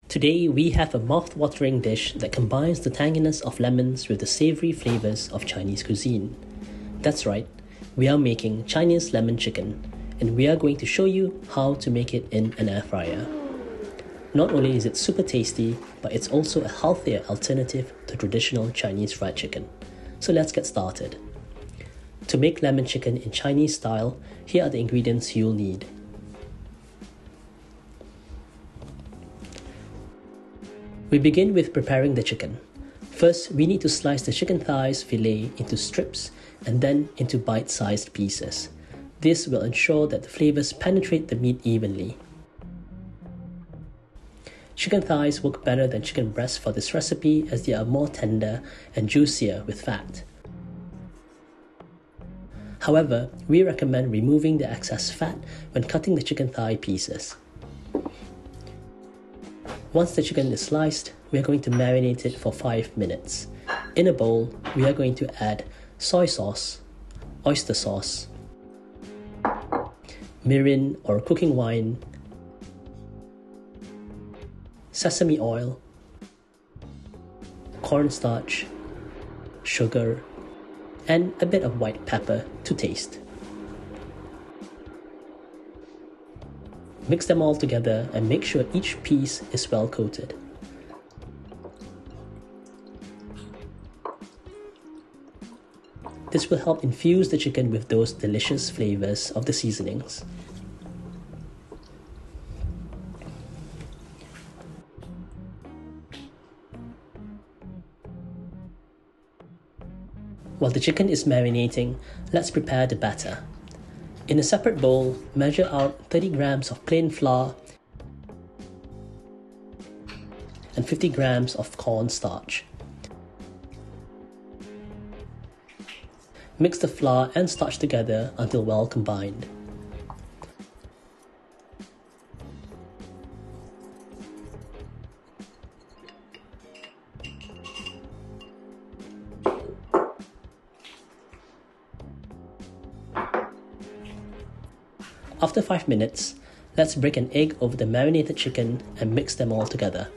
Today we have a mouth-watering dish that combines the tanginess of lemons with the savoury flavours of Chinese cuisine. That's right, we are making Chinese lemon chicken, and we are going to show you how to make it in an air fryer. Not only is it super tasty, but it's also a healthier alternative to traditional Chinese fried chicken. So let's get started. To make lemon chicken in Chinese style, here are the ingredients you'll need. We begin with preparing the chicken. First, we need to slice the chicken thighs fillet into strips and then into bite-sized pieces. This will ensure that the flavours penetrate the meat evenly. Chicken thighs work better than chicken breasts for this recipe as they are more tender and juicier with fat. However, we recommend removing the excess fat when cutting the chicken thigh pieces. Once the chicken is sliced, we are going to marinate it for 5 minutes. In a bowl, we are going to add soy sauce, oyster sauce, mirin or cooking wine, sesame oil, cornstarch, sugar, and a bit of white pepper to taste. Mix them all together and make sure each piece is well coated. This will help infuse the chicken with those delicious flavors of the seasonings. While the chicken is marinating, let's prepare the batter. In a separate bowl, measure out 30 grams of plain flour and 50 grams of cornstarch. Mix the flour and starch together until well combined. After 5 minutes, let's break an egg over the marinated chicken and mix them all together.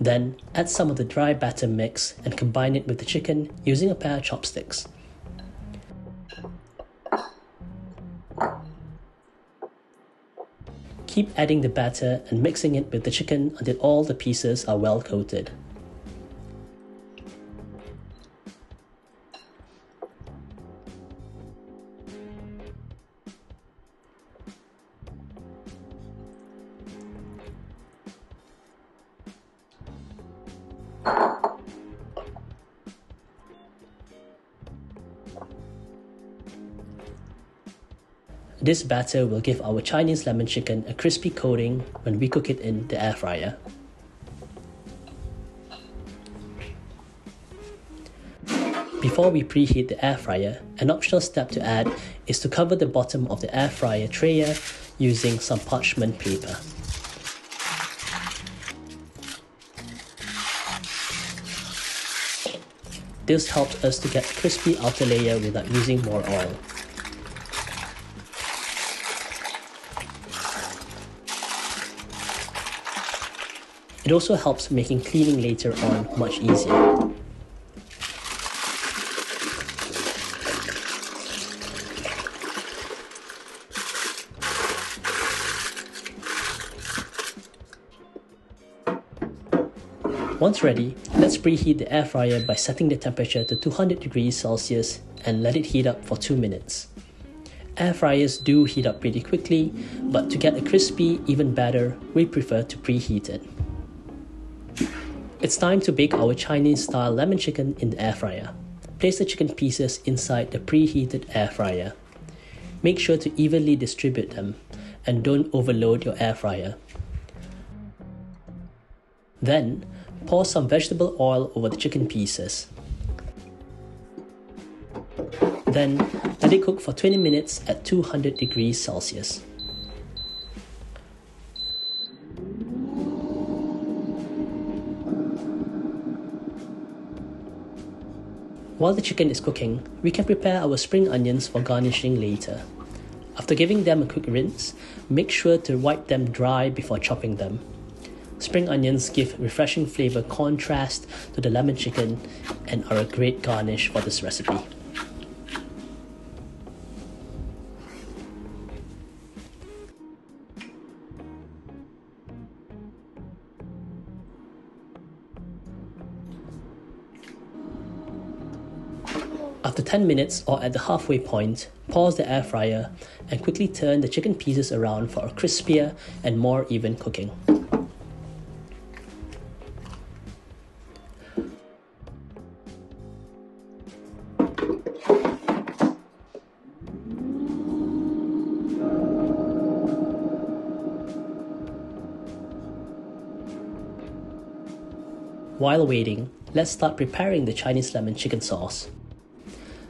Then, add some of the dry batter mix and combine it with the chicken using a pair of chopsticks. Keep adding the batter and mixing it with the chicken until all the pieces are well coated. This batter will give our Chinese lemon chicken a crispy coating when we cook it in the air fryer. Before we preheat the air fryer, an optional step to add is to cover the bottom of the air fryer tray using some parchment paper. This helps us to get a crispy outer layer without using more oil. It also helps making cleaning later on much easier. Once ready, let's preheat the air fryer by setting the temperature to 200 degrees Celsius and let it heat up for 2 minutes. Air fryers do heat up pretty quickly, but to get a crispy, even batter, we prefer to preheat it. It's time to bake our Chinese-style lemon chicken in the air fryer. Place the chicken pieces inside the preheated air fryer. Make sure to evenly distribute them and don't overload your air fryer. Then, pour some vegetable oil over the chicken pieces. Then, let it cook for 20 minutes at 200 degrees Celsius. While the chicken is cooking, we can prepare our spring onions for garnishing later. After giving them a quick rinse, make sure to wipe them dry before chopping them. Spring onions give refreshing flavor contrast to the lemon chicken and are a great garnish for this recipe. After 10 minutes or at the halfway point, pause the air fryer and quickly turn the chicken pieces around for a crispier and more even cooking. While waiting, let's start preparing the Chinese lemon chicken sauce.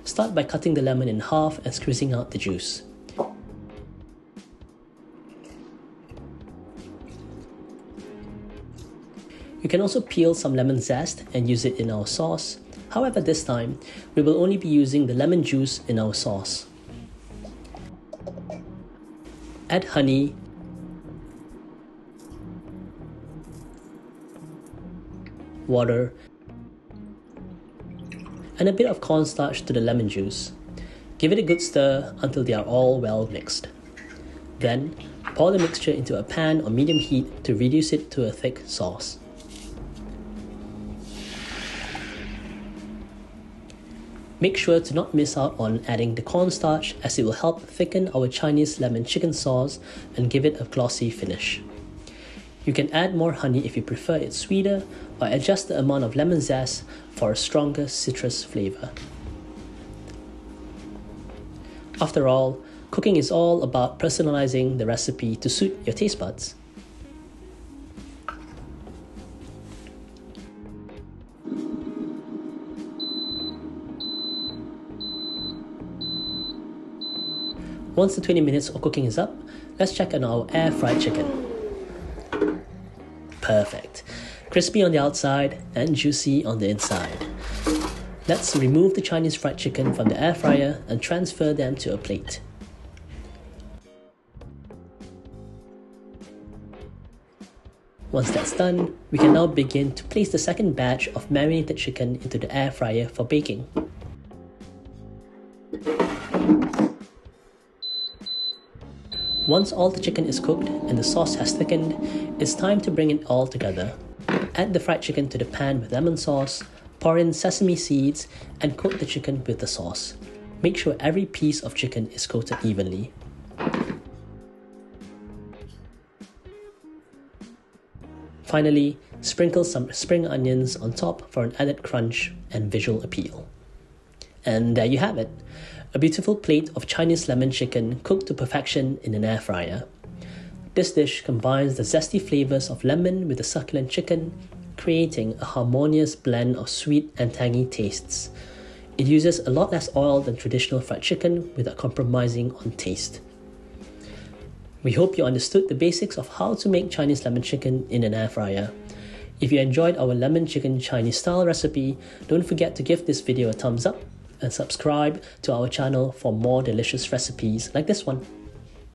Start by cutting the lemon in half and squeezing out the juice. You can also peel some lemon zest and use it in our sauce. However, this time, we will only be using the lemon juice in our sauce. Add honey, water, and a bit of cornstarch to the lemon juice. Give it a good stir until they are all well mixed. Then, pour the mixture into a pan on medium heat to reduce it to a thick sauce. Make sure to not miss out on adding the cornstarch, as it will help thicken our Chinese lemon chicken sauce and give it a glossy finish. You can add more honey if you prefer it sweeter, or adjust the amount of lemon zest for a stronger citrus flavor. After all, cooking is all about personalizing the recipe to suit your taste buds. Once the 20 minutes of cooking is up, let's check on our air fried chicken. Perfect. Crispy on the outside and juicy on the inside. Let's remove the Chinese fried chicken from the air fryer and transfer them to a plate. Once that's done, we can now begin to place the second batch of marinated chicken into the air fryer for baking. Once all the chicken is cooked and the sauce has thickened, it's time to bring it all together. Add the fried chicken to the pan with lemon sauce, pour in sesame seeds, and coat the chicken with the sauce. Make sure every piece of chicken is coated evenly. Finally, sprinkle some spring onions on top for an added crunch and visual appeal. And there you have it. A beautiful plate of Chinese lemon chicken cooked to perfection in an air fryer. This dish combines the zesty flavors of lemon with the succulent chicken, creating a harmonious blend of sweet and tangy tastes. It uses a lot less oil than traditional fried chicken without compromising on taste. We hope you understood the basics of how to make Chinese lemon chicken in an air fryer. If you enjoyed our lemon chicken Chinese style recipe, don't forget to give this video a thumbs up and subscribe to our channel for more delicious recipes like this one.